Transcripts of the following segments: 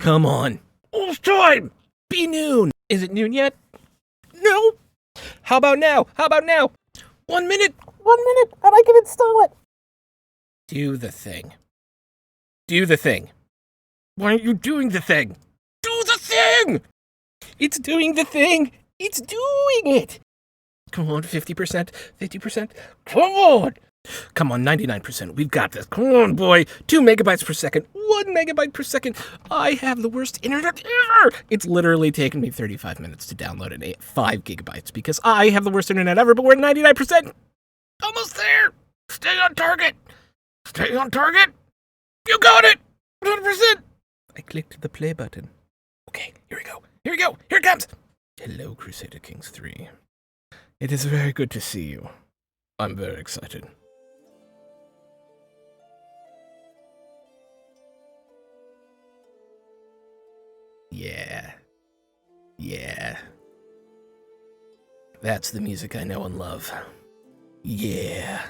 Come on. It's time! Be noon! Is it noon yet? No! How about now? 1 minute! 1 minute, and I can install it. Do the thing. Why aren't you doing the thing? Do the thing! It's doing the thing! It's doing it! Come on, 50%, 50%. Come on, 99%. We've got this. Come on, boy. 2 megabytes per second. 1 megabyte per second. I have the worst internet ever. It's literally taken me 35 minutes to download an 5 gigabytes because I have the worst internet ever, but we're 99%. Almost there. Stay on target. You got it. 100%. I clicked the play button. Okay, here we go. Here it comes. Hello, Crusader Kings 3. It is very good to see you. I'm very excited. Yeah. That's the music I know and love. Yeah.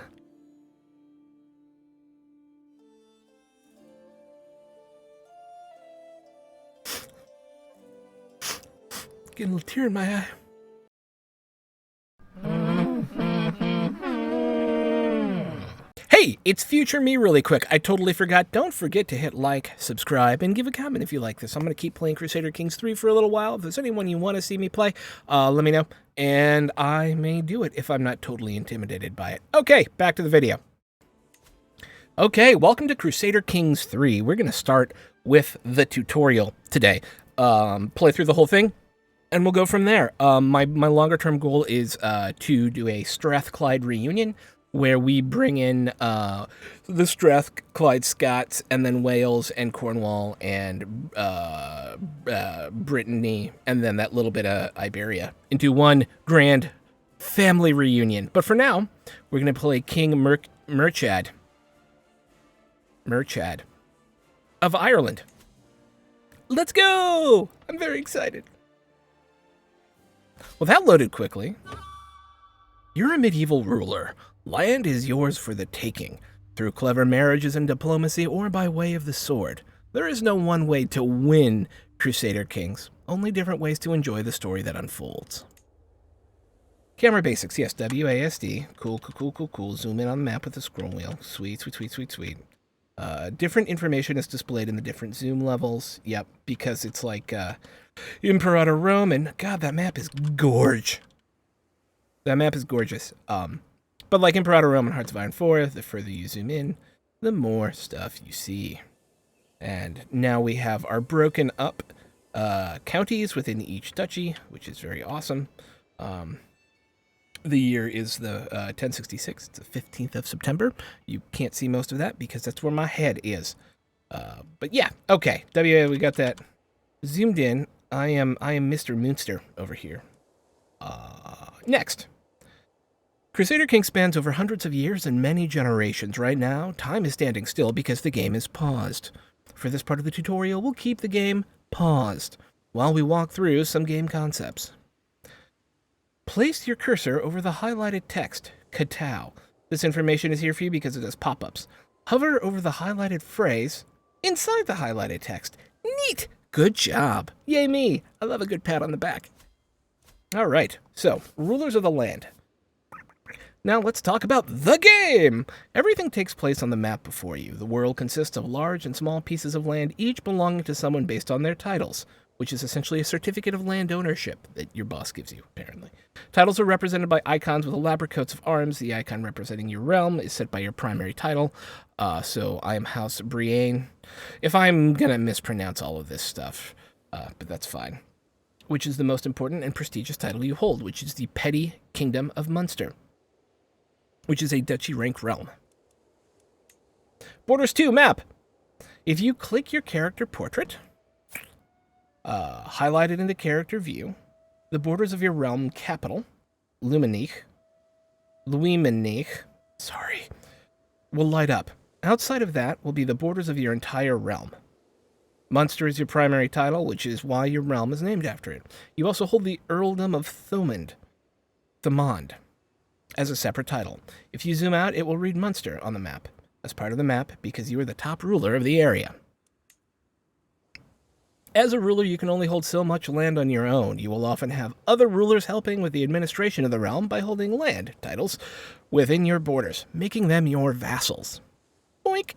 Getting a little tear in my eye. Hey, it's future me really quick. I totally forgot. Don't forget to hit like, subscribe, and give a comment if you like this. I'm going to keep playing Crusader Kings 3 for a little while. If there's anyone you want to see me play, let me know. And I may do it if I'm not totally intimidated by it. Okay, back to the video. Okay, welcome to Crusader Kings 3. We're going to start with the tutorial today. Play through the whole thing, and we'll go from there. My longer-term goal is to do a Strathclyde reunion, where we bring in the Strathclyde Scots, and then Wales, and Cornwall, and Brittany, and then that little bit of Iberia, into one grand family reunion. But for now, we're going to play King Murchad of Ireland. Let's go! I'm very excited. Well, that loaded quickly. You're a medieval ruler. Land is yours for the taking, through clever marriages and diplomacy or by way of the sword. There is no one way to win Crusader Kings, only different ways to enjoy the story that unfolds. Camera basics, yes, WASD. Cool. Zoom in on the map with the scroll wheel. Sweet. Different information is displayed in the different zoom levels. Yep, because it's like Imperator Rome, and God, that map is gorge. That map is gorgeous. But like Imperator Rome and Hearts of Iron 4, the further you zoom in, the more stuff you see. And now we have our broken up counties within each duchy, which is very awesome. The year is the 1066. It's the 15th of September. You can't see most of that because that's where my head is. But yeah, okay. We got that zoomed in. I am Mr. Munster over here. Next. Crusader Kings spans over hundreds of years and many generations. Right now, time is standing still because the game is paused. For this part of the tutorial, we'll keep the game paused while we walk through some game concepts. Place your cursor over the highlighted text, Katao. This information is here for you because it has pop-ups. Hover over the highlighted phrase inside the highlighted text. Neat! Good job. Yay me. I love a good pat on the back. All right, so, rulers of the land. Now let's talk about the game! Everything takes place on the map before you. The world consists of large and small pieces of land, each belonging to someone based on their titles, which is essentially a certificate of land ownership that your boss gives you, apparently. Titles are represented by icons with elaborate coats of arms. The icon representing your realm is set by your primary title. So I am House Brienne. If I'm gonna mispronounce all of this stuff, but that's fine. Which is the most important and prestigious title you hold, which is the Petty Kingdom of Munster, which is a duchy rank realm. Borders 2 map. If you click your character portrait, highlight it in the character view, the borders of your realm capital, Luimenich, will light up. Outside of that will be the borders of your entire realm. Munster is your primary title, which is why your realm is named after it. You also hold the Earldom of Thomond, as a separate title. If you zoom out, it will read Munster on the map, as part of the map, because you are the top ruler of the area. As a ruler, you can only hold so much land on your own. You will often have other rulers helping with the administration of the realm by holding land titles within your borders, making them your vassals. Boink!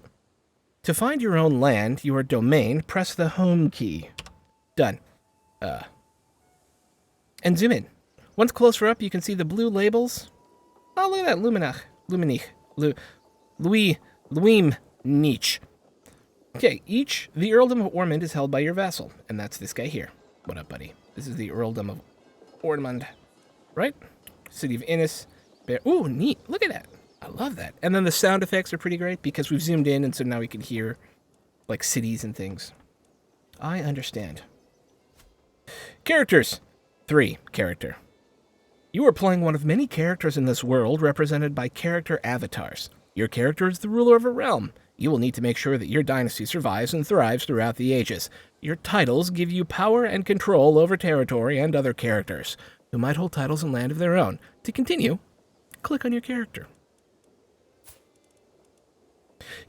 To find your own land, your domain, press the home key. Done. And zoom in. Once closer up, you can see the blue labels. Oh, look at that. Louim, Nietzsche. Okay, the earldom of Ormond is held by your vassal, and that's this guy here. What up, buddy? This is the earldom of Ormond, right? City of Innis. Ooh, neat. Look at that. I love that. And then the sound effects are pretty great because we've zoomed in, and so now we can hear, like, cities and things. I understand. Characters. 3. Character. You are playing one of many characters in this world represented by character avatars. Your character is the ruler of a realm. You will need to make sure that your dynasty survives and thrives throughout the ages. Your titles give you power and control over territory and other characters, who might hold titles and land of their own. To continue, click on your character.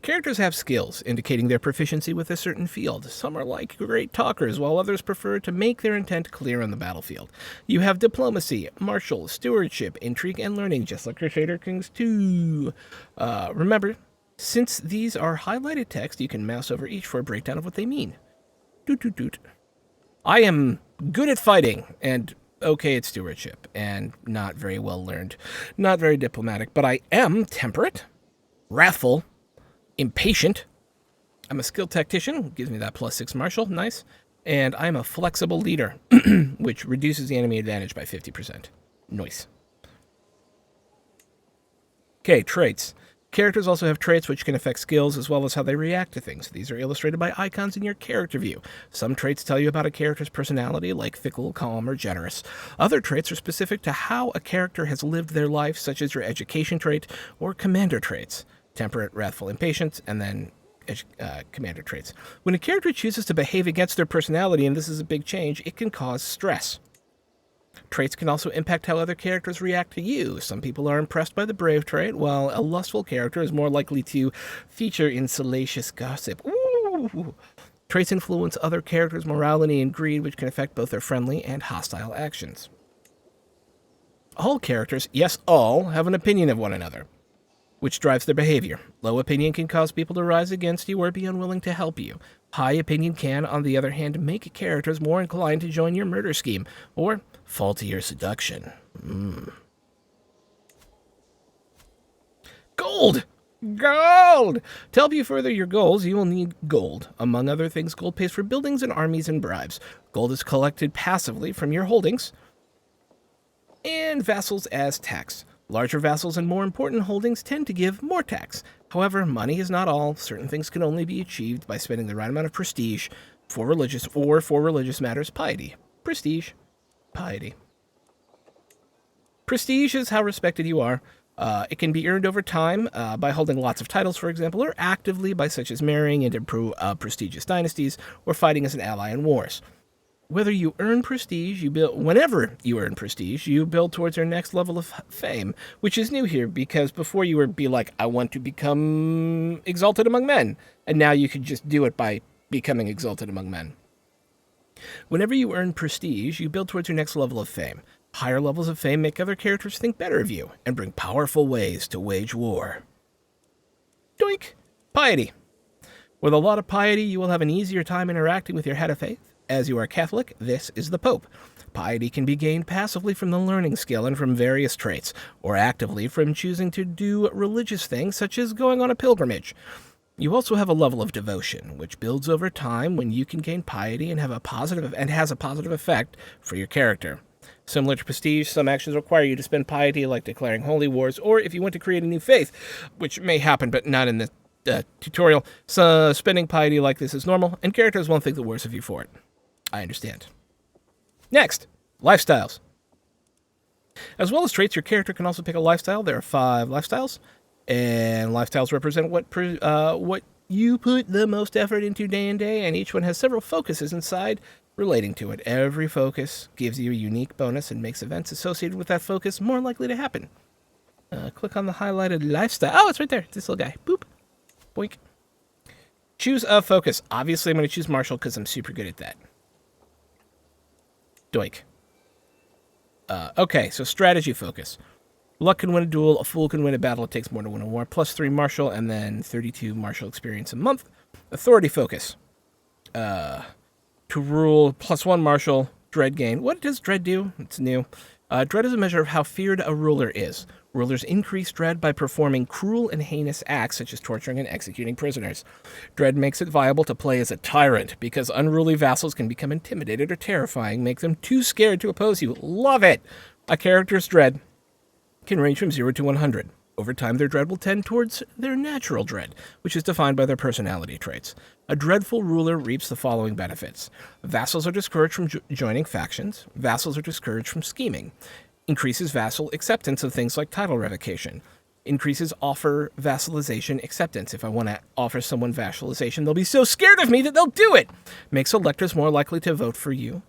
Characters have skills, indicating their proficiency with a certain field. Some are like great talkers, while others prefer to make their intent clear on the battlefield. You have diplomacy, martial, stewardship, intrigue, and learning, just like Crusader Kings 2. Remember, since these are highlighted text, you can mouse over each for a breakdown of what they mean. Doot, doot, doot. I am good at fighting, and okay at stewardship, and not very well learned. Not very diplomatic, but I am temperate, wrathful, impatient. I'm a skilled tactician, gives me that +6 martial, nice. And I'm a flexible leader, which reduces the enemy advantage by 50%. Nice. Okay, traits. Characters also have traits which can affect skills as well as how they react to things. These are illustrated by icons in your character view. Some traits tell you about a character's personality, like fickle, calm, or generous. Other traits are specific to how a character has lived their life, such as your education trait or commander traits. Temperate, wrathful, impatient, and then commander traits. When a character chooses to behave against their personality, and this is a big change, it can cause stress. Traits can also impact how other characters react to you. Some people are impressed by the brave trait, while a lustful character is more likely to feature in salacious gossip. Ooh. Traits influence other characters' morality and greed, which can affect both their friendly and hostile actions. All characters, yes, all, have an opinion of one another, which drives their behavior. Low opinion can cause people to rise against you or be unwilling to help you. High opinion can, on the other hand, make characters more inclined to join your murder scheme or fall to your seduction. Gold! Gold! To help you further your goals, you will need gold. Among other things, gold pays for buildings and armies and bribes. Gold is collected passively from your holdings and vassals as tax. Larger vassals and more important holdings tend to give more tax. However, money is not all. Certain things can only be achieved by spending the right amount of prestige for religious matters, piety. Prestige, piety. Prestige is how respected you are. It can be earned over time by holding lots of titles, for example, or actively by such as marrying into prestigious dynasties or fighting as an ally in wars. Whenever you earn prestige, you build towards your next level of fame, which is new here because before you would be like, I want to become exalted among men, and now you can just do it by becoming exalted among men. Whenever you earn prestige, you build towards your next level of fame. Higher levels of fame make other characters think better of you and bring powerful ways to wage war. Doink! Piety. With a lot of piety, you will have an easier time interacting with your head of faith. As you are Catholic, this is the Pope. Piety can be gained passively from the learning skill and from various traits, or actively from choosing to do religious things such as going on a pilgrimage. You also have a level of devotion, which builds over time when you can gain piety and has a positive effect for your character. Similar to prestige, some actions require you to spend piety, like declaring holy wars, or if you want to create a new faith, which may happen but not in the tutorial. So spending piety like this is normal, and characters won't think the worse of you for it. I understand. Next, lifestyles. As well as traits, your character can also pick a lifestyle. There are 5 lifestyles, and lifestyles represent what you put the most effort into day in day, and each one has several focuses inside relating to it. Every focus gives you a unique bonus and makes events associated with that focus more likely to happen. Click on the highlighted lifestyle. Oh, it's right there. It's this little guy. Boop. Boink. Choose a focus. Obviously, I'm going to choose martial because I'm super good at that. Doink. Okay, so strategy focus. Luck can win a duel, a fool can win a battle, it takes more to win a war. +3 martial, and then 32 martial experience a month. Authority focus. To rule, +1 martial, dread gain. What does dread do? It's new. Dread is a measure of how feared a ruler is. Rulers increase dread by performing cruel and heinous acts such as torturing and executing prisoners. Dread makes it viable to play as a tyrant because unruly vassals can become intimidated or terrifying, make them too scared to oppose you. Love it! A character's dread can range from 0 to 100. Over time, their dread will tend towards their natural dread, which is defined by their personality traits. A dreadful ruler reaps the following benefits. Vassals are discouraged from joining factions. Vassals are discouraged from scheming. Increases vassal acceptance of things like title revocation. Increases offer vassalization acceptance. If I want to offer someone vassalization, they'll be so scared of me that they'll do it. Makes electors more likely to vote for you,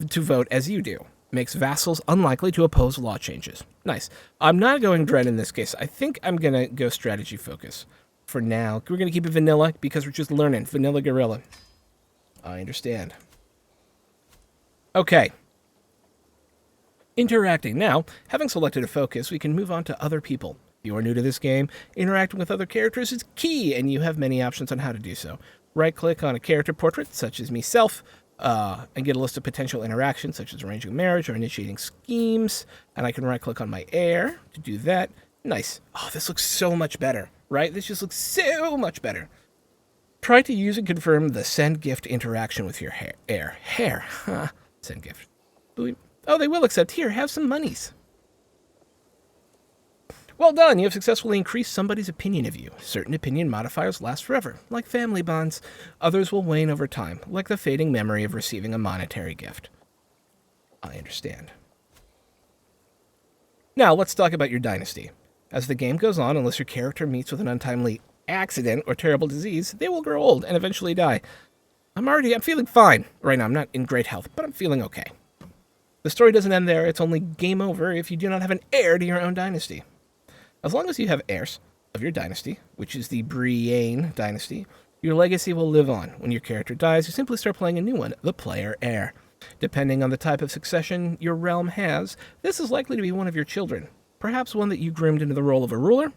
to vote as you do. Makes vassals unlikely to oppose law changes. Nice. I'm not going dread in this case. I think I'm going to go strategy focus for now. We're going to keep it vanilla because we're just learning. Vanilla gorilla. I understand. Okay. Interacting. Now, having selected a focus, we can move on to other people. If you are new to this game, interacting with other characters is key, and you have many options on how to do so. Right-click on a character portrait, such as myself, and get a list of potential interactions, such as arranging marriage or initiating schemes. And I can right-click on my heir to do that. Nice. Oh, this looks so much better, right? This just looks so much better. Try to use and confirm the send gift interaction with your heir. Hair. Huh. Send gift. Oh, they will accept. Here, have some monies. Well done. You have successfully increased somebody's opinion of you. Certain opinion modifiers last forever, like family bonds. Others will wane over time, like the fading memory of receiving a monetary gift. I understand. Now, let's talk about your dynasty. As the game goes on, unless your character meets with an untimely accident or terrible disease, they will grow old and eventually die. I'm feeling fine right now. I'm not in great health, but I'm feeling okay. The story doesn't end there. It's only game over if you do not have an heir to your own dynasty. As long as you have heirs of your dynasty, which is the Brienne dynasty, your legacy will live on. When your character dies, you simply start playing a new one, the player heir. Depending on the type of succession your realm has, this is likely to be one of your children, perhaps one that you groomed into the role of a ruler.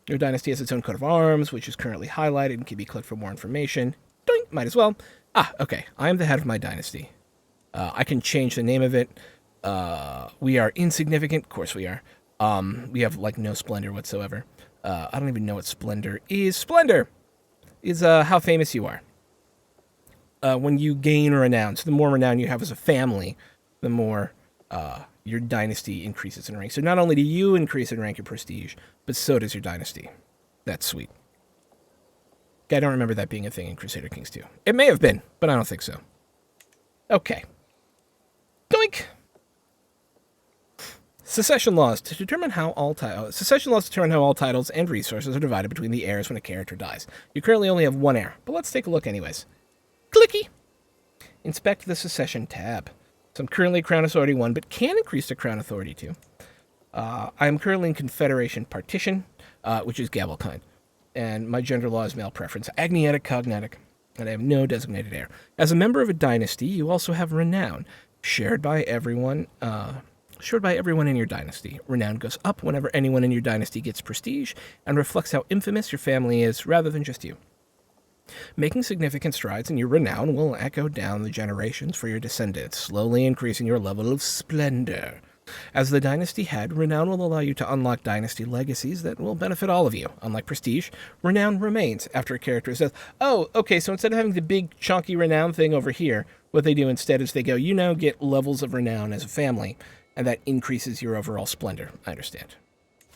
Your dynasty has its own coat of arms, which is currently highlighted and can be clicked for more information. Doink, might as well. Okay, I am the head of my dynasty. I can change the name of it. We are insignificant. Of course we are. We have, like, no splendor whatsoever. I don't even know what splendor is. Splendor is how famous you are. When you gain renown. So the more renown you have as a family, the more your dynasty increases in rank. So not only do you increase in rank and prestige, but so does your dynasty. That's sweet. I don't remember that being a thing in Crusader Kings 2. It may have been, but I don't think so. Okay. Doink! Secession laws determine how all titles and resources are divided between the heirs when a character dies. You currently only have one heir, but let's take a look anyways. Clicky! Inspect the Secession tab. So I'm currently Crown Authority 1, but can increase to Crown Authority 2. I am currently in Confederation Partition, which is Gavelkind. And my gender law is male preference, agnatic, cognatic, and I have no designated heir. As a member of a dynasty, you also have renown, shared by everyone in your dynasty. Renown goes up whenever anyone in your dynasty gets prestige, and reflects how infamous your family is, rather than just you. Making significant strides in your renown will echo down the generations for your descendants, slowly increasing your level of splendor. As the dynasty head, renown will allow you to unlock dynasty legacies that will benefit all of you. Unlike prestige, renown remains after a character says, oh, okay, so instead of having the big chunky renown thing over here, what they do instead is they go, you now get levels of renown as a family, and that increases your overall splendor. I understand.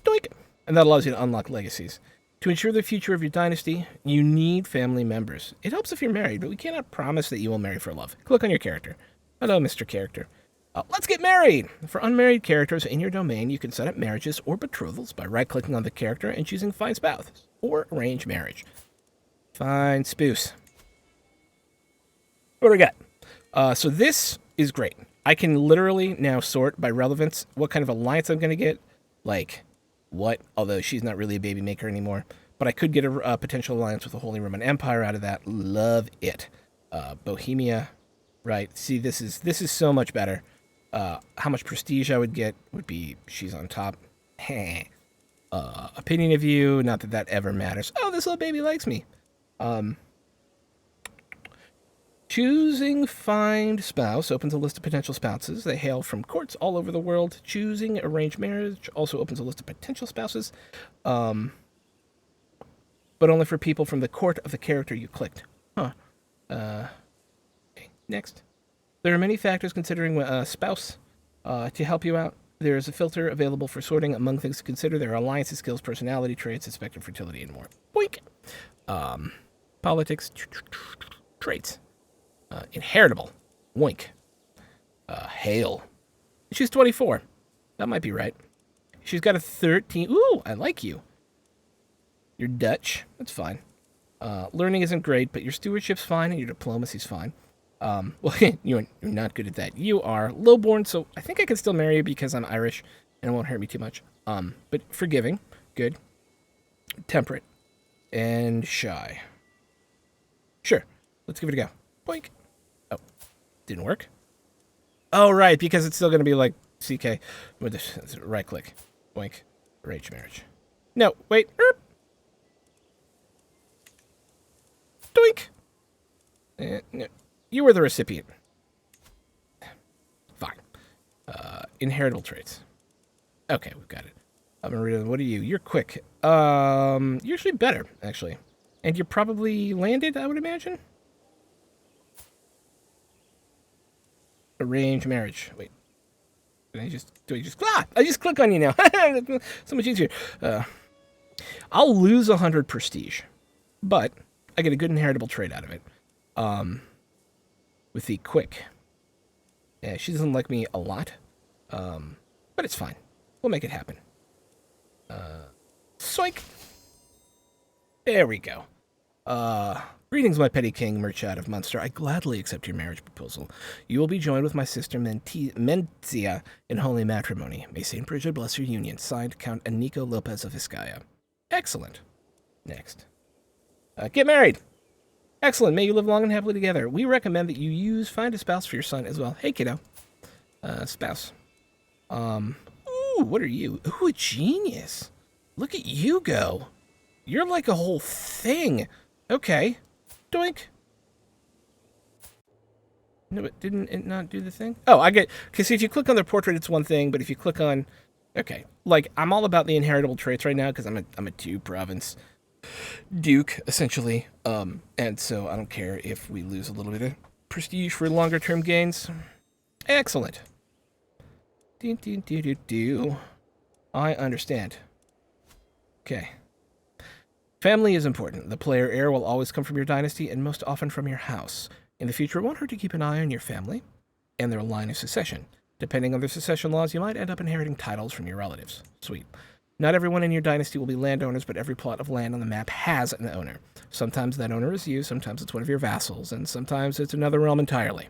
Doink! And that allows you to unlock legacies. To ensure the future of your dynasty, you need family members. It helps if you're married, but we cannot promise that you will marry for love. Click on your character. Hello, Mr. Character. Let's get married! For unmarried characters in your domain, you can set up marriages or betrothals by right-clicking on the character and choosing Find Spouse, or Arrange Marriage. Find Spouse. What do we got? So this is great. I can literally now sort by relevance what kind of alliance I'm going to get. Like, what? Although she's not really a baby maker anymore. But I could get a potential alliance with the Holy Roman Empire out of that. Love it. Bohemia. Right. See, this is so much better. How much prestige I would get would be she's on top. Opinion of you, not that that ever matters. Oh, this little baby likes me. Choosing find spouse opens a list of potential spouses. They hail from courts all over the world. Choosing arranged marriage also opens a list of potential spouses, but only for people from the court of the character you clicked. Huh. Okay, next. There are many factors considering a spouse to help you out. There is a filter available for sorting among things to consider. There are alliances, skills, personality traits, expected fertility, and more. Boink. Politics, traits. Inheritable. Wink. Hail. She's 24. That might be right. She's got a 13. Ooh, I like you. You're Dutch. That's fine. Learning isn't great, but your stewardship's fine and your diplomacy's fine. Well, you're not good at that. You are lowborn, so I think I can still marry you because I'm Irish and it won't hurt me too much. But forgiving. Good. Temperate. And shy. Sure. Let's give it a go. Boink. Oh, didn't work. Oh, right, because it's still going to be like CK with this right click. Boink. Arranged marriage. No, wait. Doink. No. You were the recipient. Fine. Inheritable traits. Okay, we've got it. Marita, what are you? You're quick. You're actually better, actually. And you're probably landed, I would imagine? Arrange marriage. Wait. Do I just click on you now. So much easier. I'll lose 100 prestige, but I get a good inheritable trait out of it. With the quick. Yeah, she doesn't like me a lot, but it's fine. We'll make it happen. Soink. There we go. Greetings, my petty king, Murchad of Munster. I gladly accept your marriage proposal. You will be joined with my sister Mencia in holy matrimony. May Saint Bridget bless your union. Signed, Count Anico Lopez of Vizcaya. Excellent. Next. Get married. Excellent. May you live long and happily together. We recommend that you find a spouse for your son as well. Hey, kiddo. Spouse. Ooh, what are you? Ooh, a genius. Look at you go. You're like a whole thing. Okay. Doink. No, it didn't it not do the thing? Oh, I get... Because if you click on their portrait, it's one thing, but if you click on... Okay. Like, I'm all about the inheritable traits right now, because I'm a two-province duke, essentially. And so I don't care if we lose a little bit of prestige for longer-term gains. Excellent. I understand. Okay. Family is important. The player heir will always come from your dynasty and most often from your house. In the future, it won't hurt to keep an eye on your family and their line of succession. Depending on their succession laws, you might end up inheriting titles from your relatives. Sweet. Not everyone in your dynasty will be landowners, but every plot of land on the map has an owner. Sometimes that owner is you, sometimes it's one of your vassals, and sometimes it's another realm entirely.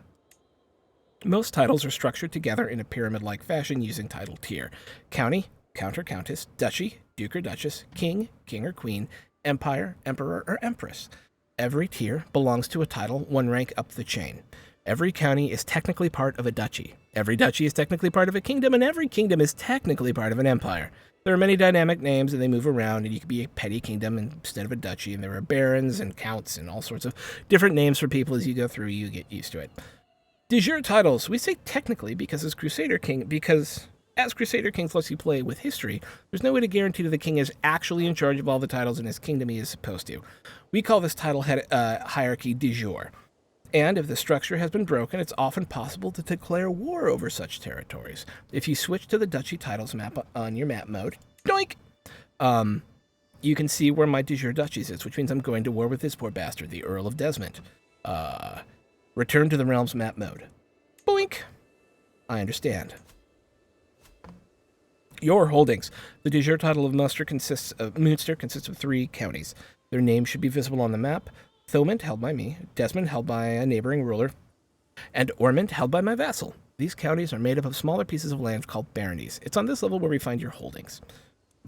Most titles are structured together in a pyramid-like fashion using title tier. County, count or countess, duchy, duke or duchess, king, king or queen, empire, emperor, or empress. Every tier belongs to a title one rank up the chain. Every county is technically part of a duchy. Every duchy is technically part of a kingdom, and every kingdom is technically part of an empire. There are many dynamic names, and they move around, and you can be a petty kingdom instead of a duchy, and there are barons and counts and all sorts of different names for people as you go through, you get used to it. De jure titles, we say technically because as Crusader Kings lets you play with history, there's no way to guarantee that the king is actually in charge of all the titles in his kingdom he is supposed to. We call this title hierarchy de jure. And if the structure has been broken, it's often possible to declare war over such territories. If you switch to the duchy titles map on your map mode, doink, you can see where my de jure duchies is, which means I'm going to war with this poor bastard, the Earl of Desmond. Return to the realms map mode. Boink. I understand. Your holdings. The de jure title of Munster consists of 3 counties. Their names should be visible on the map. Thomond, held by me. Desmond, held by a neighboring ruler. And Ormond, held by my vassal. These counties are made up of smaller pieces of land called baronies. It's on this level where we find your holdings.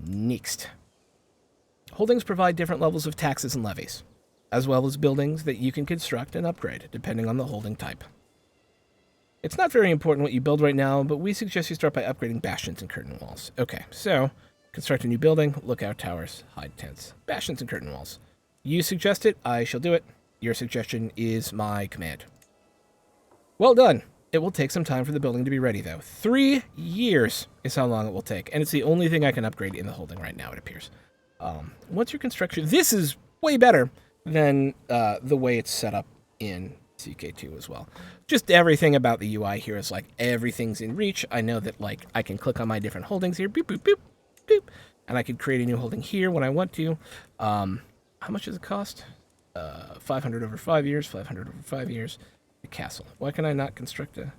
Next. Holdings provide different levels of taxes and levies, as well as buildings that you can construct and upgrade, depending on the holding type. It's not very important what you build right now, but we suggest you start by upgrading bastions and curtain walls. Okay, so construct a new building, lookout towers, hide tents, bastions and curtain walls. You suggest it, I shall do it. Your suggestion is my command. Well done. It will take some time for the building to be ready, though. 3 years is how long it will take, and it's the only thing I can upgrade in the holding right now, it appears. Once your construction... This is way better than the way it's set up in CK2 as well. Just everything about the UI here is like everything's in reach. I know that like I can click on my different holdings here, boop, boop, boop, boop, and I could create a new holding here when I want to. How much does it cost? 500 over 5 years, 500 over 5 years. The castle. Why can I not construct a...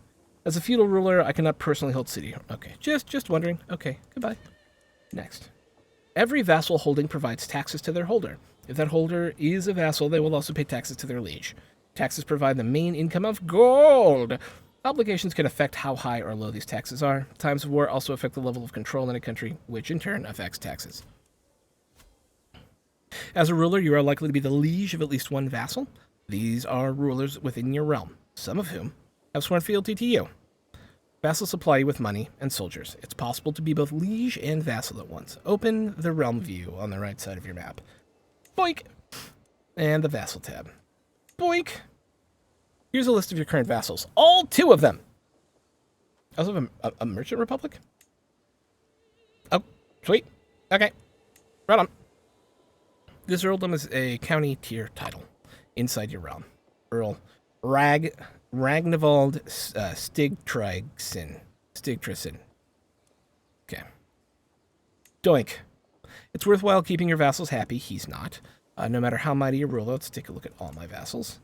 As a feudal ruler, I cannot personally hold city. Okay, just wondering. Okay, goodbye. Next. Every vassal holding provides taxes to their holder. If that holder is a vassal, they will also pay taxes to their liege. Taxes provide the main income of gold. Obligations can affect how high or low these taxes are. Times of war also affect the level of control in a country, which in turn affects taxes. As a ruler, you are likely to be the liege of at least one vassal. These are rulers within your realm, some of whom have sworn fealty to you. Vassals supply you with money and soldiers. It's possible to be both liege and vassal at once. Open the realm view on the right side of your map. Boink! And the vassal tab. Boink! Here's a list of your current vassals. All 2 of them! I also have a merchant republic? Oh, sweet. Okay. Right on. This earldom is a county tier title inside your realm. Earl Ragnvald Stigtrasin. Okay. Doink. It's worthwhile keeping your vassals happy. He's not. No matter how mighty a ruler, let's take a look at all my vassals.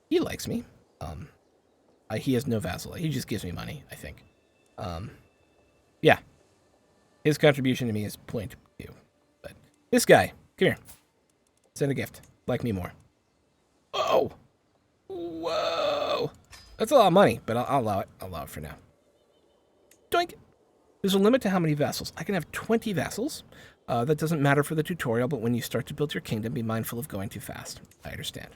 He likes me. He has no vassal. He just gives me money, I think. Yeah. His contribution to me is 0.2. But this guy, come here. Send a gift. Like me more. Oh! Whoa! That's a lot of money, but I'll allow it. I'll allow it for now. Doink! There's a limit to how many vassals. I can have 20 vassals. That doesn't matter for the tutorial, but when you start to build your kingdom, be mindful of going too fast. I understand.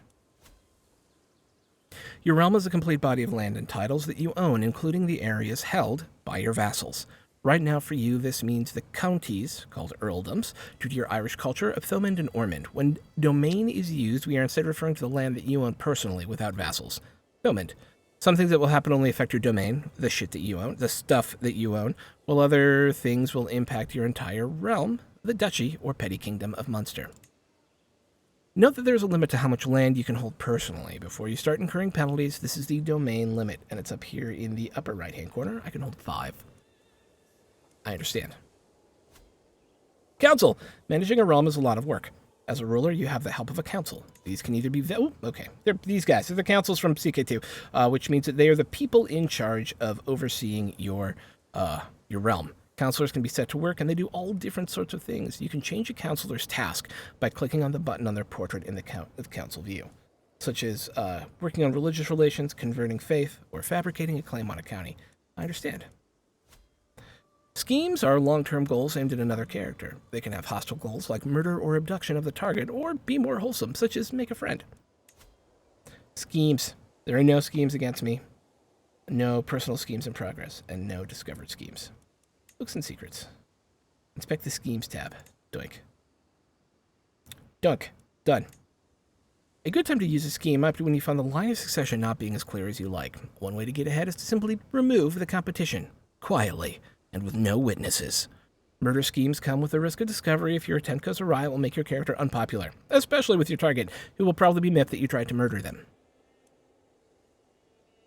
Your realm is a complete body of land and titles that you own, including the areas held by your vassals. Right now for you, this means the counties, called earldoms, due to your Irish culture, of Thomond and Ormond. When domain is used, we are instead referring to the land that you own personally, without vassals. Thomond. Some things that will happen only affect your domain, the shit that you own, the stuff that you own, while other things will impact your entire realm, the duchy or petty kingdom of Munster. Note that there's a limit to how much land you can hold personally. Before you start incurring penalties, this is the domain limit, and it's up here in the upper right-hand corner. I can hold 5. I understand. Council. Managing a realm is a lot of work. As a ruler, you have the help of a council. These can either be... Oh, okay. They're these guys. They're the councils from CK2, which means that they are the people in charge of overseeing your realm. Counselors can be set to work, and they do all different sorts of things. You can change a counselor's task by clicking on the button on their portrait in the council view, such as working on religious relations, converting faith, or fabricating a claim on a county. I understand. Schemes are long-term goals aimed at another character. They can have hostile goals like murder or abduction of the target, or be more wholesome, such as make a friend. Schemes. There are no schemes against me, no personal schemes in progress, and no discovered schemes. Looks and secrets. Inspect the schemes tab. Doink. Dunk. Done. A good time to use a scheme might be when you find the line of succession not being as clear as you like. One way to get ahead is to simply remove the competition, quietly, and with no witnesses. Murder schemes come with the risk of discovery. If your attempt goes awry, it will make your character unpopular, especially with your target, who will probably be miffed that you tried to murder them.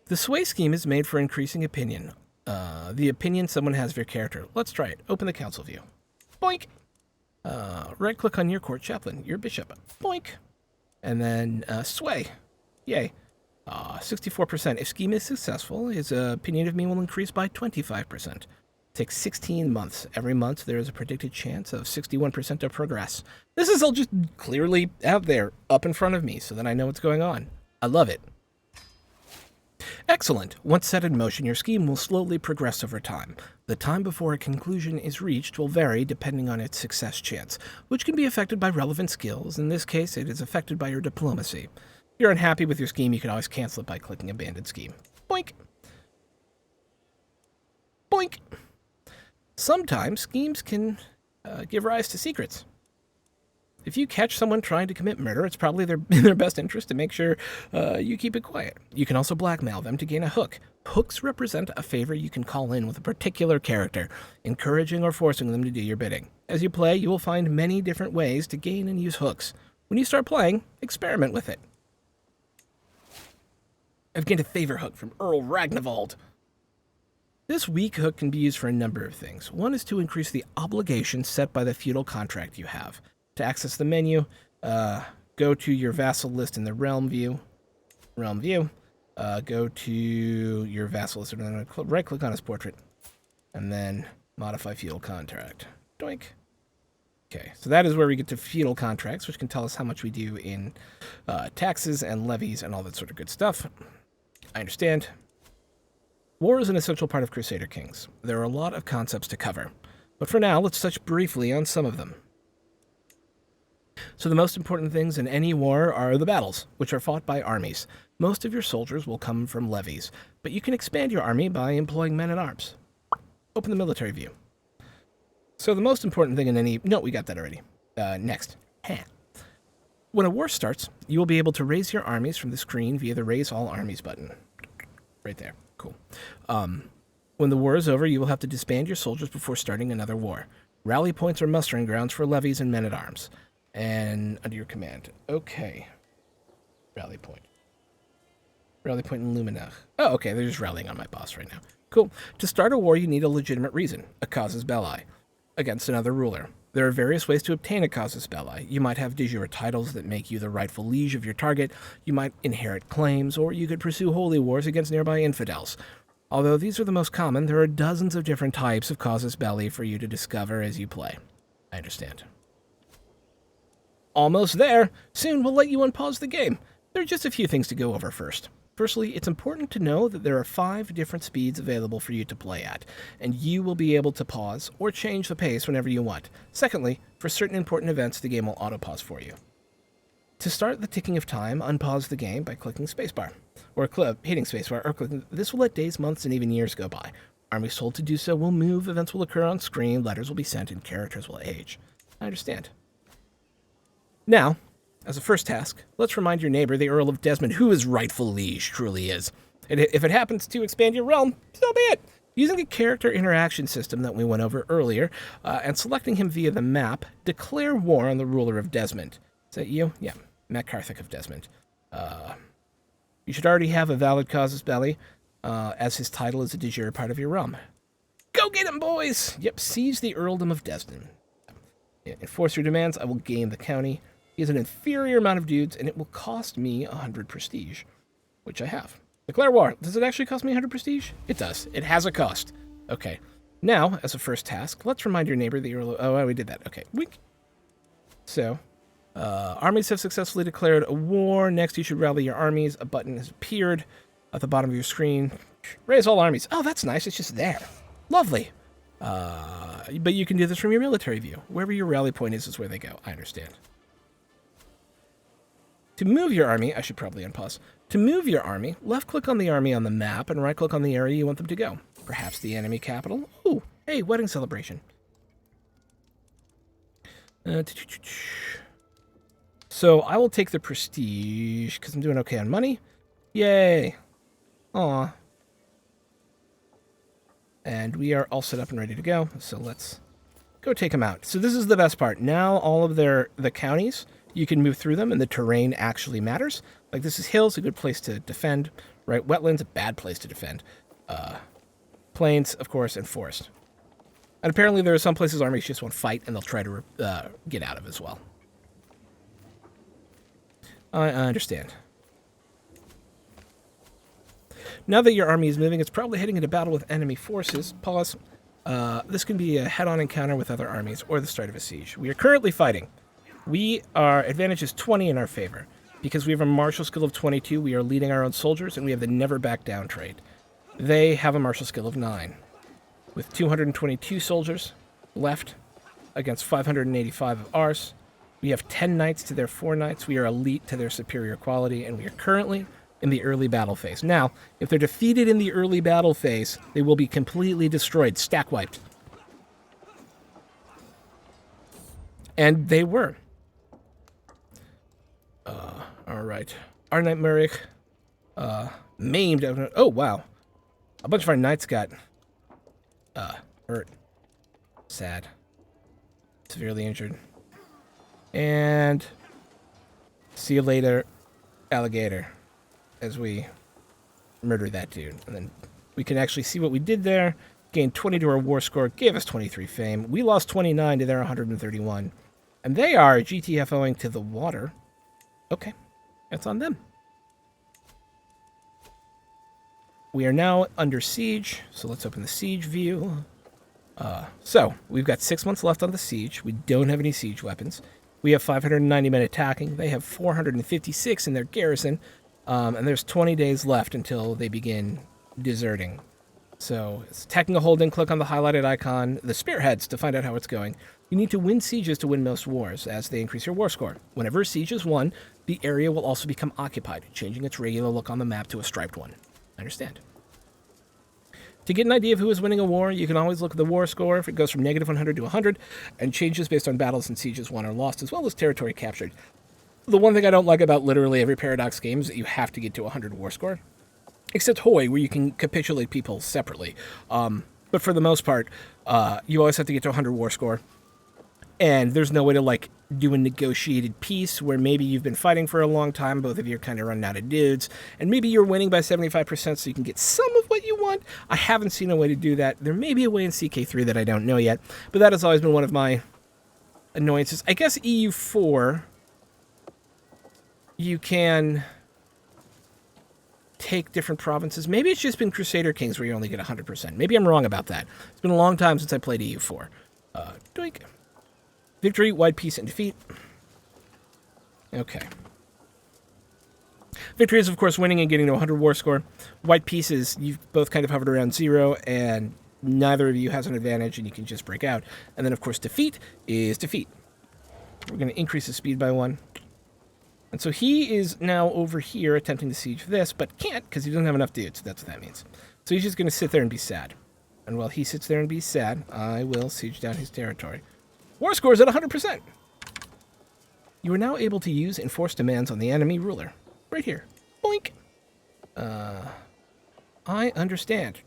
The sway scheme is made for increasing opinion. The opinion someone has of your character. Let's try it. Open the council view. Boink! Right-click on your court chaplain, your bishop. Boink! And then sway. Yay. 64%. If scheme is successful, his opinion of me will increase by 25%. Takes 16 months. Every month, there is a predicted chance of 61% to progress. This is all just clearly out there, up in front of me, so that I know what's going on. I love it. Excellent. Once set in motion, your scheme will slowly progress over time. The time before a conclusion is reached will vary depending on its success chance, which can be affected by relevant skills. In this case, it is affected by your diplomacy. If you're unhappy with your scheme, you can always cancel it by clicking Abandon Scheme. Boink! Doink! Sometimes schemes can give rise to secrets. If you catch someone trying to commit murder, it's probably in their best interest to make sure you keep it quiet. You can also blackmail them to gain a hook. Hooks represent a favor you can call in with a particular character, encouraging or forcing them to do your bidding. As you play, you will find many different ways to gain and use hooks. When you start playing, experiment with it. I've gained a favor hook from Earl Ragnavold. This weak hook can be used for a number of things. One is to increase the obligation set by the feudal contract you have. To access the menu, go to your vassal list in the realm view. Go to your vassal list, and then right-click on his portrait, and then modify feudal contract. Doink. Okay, so that is where we get to feudal contracts, which can tell us how much we do in taxes and levies and all that sort of good stuff. I understand. War is an essential part of Crusader Kings. There are a lot of concepts to cover, but for now, let's touch briefly on some of them. So the most important things in any war are the battles, which are fought by armies. Most of your soldiers will come from levies, but you can expand your army by employing men-at-arms. Open the military view. So the most important thing in any... No, we got that already. Next. When a war starts, you will be able to raise your armies from the screen via the Raise All Armies button. Right there. Cool. When the war is over, you will have to disband your soldiers before starting another war. Rally points are mustering grounds for levies and men-at-arms. And under your command. Okay. Rally point. Rally point in Luminach. Oh, okay, they're just rallying on my boss right now. Cool. To start a war, you need a legitimate reason, a casus belli, against another ruler. There are various ways to obtain a casus belli. You might have de jure titles that make you the rightful liege of your target, you might inherit claims, or you could pursue holy wars against nearby infidels. Although these are the most common, there are dozens of different types of casus belli for you to discover as you play. I understand. Almost there. Soon we'll let you unpause the game. There are just a few things to go over first. Firstly, it's important to know that there are 5 different speeds available for you to play at, and you will be able to pause or change the pace whenever you want. Secondly, for certain important events, the game will auto-pause for you. To start the ticking of time, unpause the game by clicking spacebar, or hitting spacebar, or clicking. This will let days, months, and even years go by. Armies told to do so will move, events will occur on screen, letters will be sent, and characters will age. I understand. Now, as a first task, let's remind your neighbor, the Earl of Desmond, who his rightful liege truly is. And if it happens to expand your realm, so be it. Using the character interaction system that we went over earlier, and selecting him via the map, declare war on the ruler of Desmond. Is that you? Yeah, Matt Carthick of Desmond. You should already have a valid casus belli, as his title is a de jure part of your realm. Go get him, boys! Yep, seize the earldom of Desmond. Enforce your demands, I will gain the county. He has an inferior amount of dudes, and it will cost me 100 prestige, which I have. Declare war. Does it actually cost me 100 prestige? It does. It has a cost. Okay. Now, as a first task, let's remind your neighbor that you're... Oh, we did that. Okay. Wink. So, armies have successfully declared a war. Next, you should rally your armies. A button has appeared at the bottom of your screen. Raise all armies. Oh, that's nice. It's just there. Lovely. But you can do this from your military view. Wherever your rally point is where they go. I understand. To move your army, I should probably unpause. To move your army, left-click on the army on the map and right-click on the area you want them to go. Perhaps the enemy capital. Ooh, hey, wedding celebration. So I will take the prestige because I'm doing okay on money. Yay. Aw. And we are all set up and ready to go. So let's go take them out. So this is the best part. Now all of the counties, you can move through them, and the terrain actually matters. Like, this is hills, a good place to defend, right? Wetlands, a bad place to defend. Plains, of course, and forest. And apparently there are some places armies just won't fight, and they'll try to get out of as well. I understand. Now that your army is moving, it's probably heading into battle with enemy forces. Pause. This can be a head-on encounter with other armies, or the start of a siege. We are currently fighting. Our advantage is 20 in our favor. Because we have a martial skill of 22, we are leading our own soldiers, and we have the never back down trait. They have a martial skill of 9. With 222 soldiers left against 585 of ours. We have 10 knights to their 4 knights. We are elite to their superior quality, and we are currently in the early battle phase. Now, if they're defeated in the early battle phase, they will be completely destroyed, stack wiped. And they were. All right. Our Knight Muric, maimed. Oh, wow. A bunch of our knights got hurt. Sad. Severely injured. And see you later, alligator, as we murder that dude. And then we can actually see what we did there. Gained 20 to our war score, gave us 23 fame. We lost 29 to their 131. And they are GTFOing to the water. Okay, that's on them. We are now under siege, so let's open the siege view. So, we've got 6 months left on the siege. We don't have any siege weapons. We have 590 men attacking. They have 456 in their garrison. And there's 20 days left until they begin deserting. So, it's attacking a hold and click on the highlighted icon, the spearheads, to find out how it's going. You need to win sieges to win most wars, as they increase your war score. Whenever a siege is won, the area will also become occupied, changing its regular look on the map to a striped one. Understand? To get an idea of who is winning a war, you can always look at the war score if it goes from negative 100 to 100, and changes based on battles and sieges won or lost, as well as territory captured. The one thing I don't like about literally every Paradox game is that you have to get to 100 war score. Except Hoi, where you can capitulate people separately. But for the most part, you always have to get to 100 war score. And there's no way to, like, do a negotiated peace where maybe you've been fighting for a long time, both of you are kind of running out of dudes, and maybe you're winning by 75% so you can get some of what you want. I haven't seen a way to do that. There may be a way in CK3 that I don't know yet, but that has always been one of my annoyances. I guess EU4, you can take different provinces. Maybe it's just been Crusader Kings where you only get 100%. Maybe I'm wrong about that. It's been a long time since I played EU4. Doink. Victory, wide peace, and defeat. Okay. Victory is, of course, winning and getting to 100 war score. White peace is you've both kind of hovered around 0, and neither of you has an advantage, and you can just break out. And then, of course, defeat is defeat. We're going to increase his speed by 1. And so he is now over here attempting to siege this, but can't because he doesn't have enough dudes. That's what that means. So he's just going to sit there and be sad. And while he sits there and be sad, I will siege down his territory. War score is at 100%. You are now able to use enforced demands on the enemy ruler. Right here. Boink. I understand.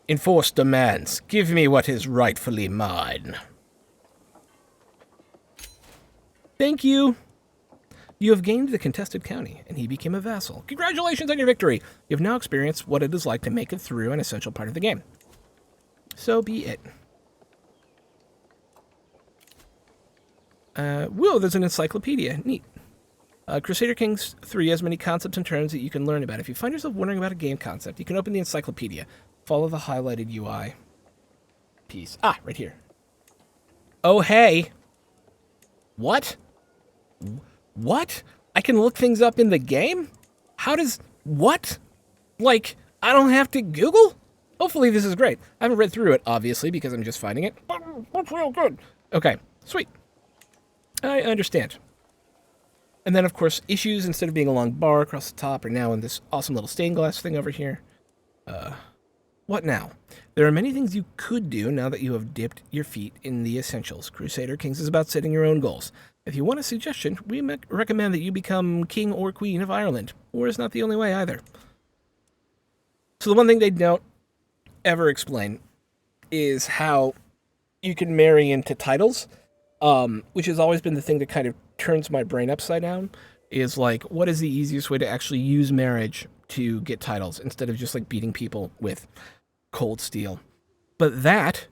Enforced demands. Give me what is rightfully mine. Thank you. You have gained the contested county, and he became a vassal. Congratulations on your victory. You have now experienced what it is like to make it through an essential part of the game. So be it. Whoa, there's an encyclopedia. Neat. Crusader Kings 3 has many concepts and terms that you can learn about. If you find yourself wondering about a game concept, you can open the encyclopedia. Follow the highlighted UI piece. Ah, right here. Oh, hey. What? What? I can look things up in the game? How does... What? Like, I don't have to Google? Hopefully this is great. I haven't read through it, obviously, because I'm just finding it. But that's real good. Okay, sweet. I understand. And then, of course, issues, instead of being a long bar across the top, are now in this awesome little stained glass thing over here. What now? There are many things you could do now that you have dipped your feet in the essentials. Crusader Kings is about setting your own goals. If you want a suggestion, we recommend that you become King or Queen of Ireland. War is not the only way either. So the one thing they don't ever explain is how you can marry into titles. Which has always been the thing that kind of turns my brain upside down, is like, what is the easiest way to actually use marriage to get titles instead of just like beating people with cold steel? But that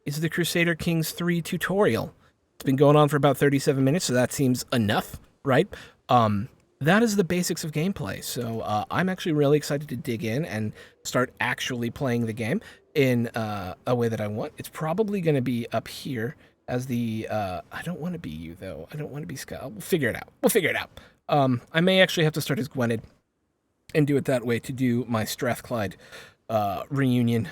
is the Crusader Kings 3 tutorial. It's been going on for about 37 minutes, so that seems enough, right? That is the basics of gameplay. So I'm actually really excited to dig in and start actually playing the game in a way that I want. It's probably going to be up here as the, I don't want to be you, though. I don't want to be Scott. We'll figure it out. We'll figure it out. I may actually have to start as Gwynedd and do it that way to do my Strathclyde reunion,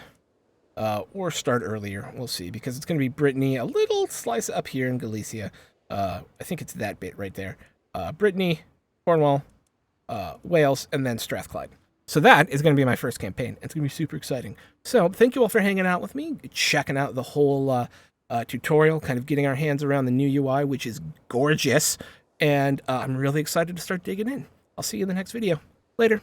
or start earlier. We'll see, because it's going to be Brittany, a little slice up here in Galicia. I think it's that bit right there. Brittany, Cornwall, Wales, and then Strathclyde. So that is going to be my first campaign. It's going to be super exciting. So thank you all for hanging out with me, checking out the whole tutorial, kind of getting our hands around the new UI, which is gorgeous. And I'm really excited to start digging in. I'll see you in the next video. Later.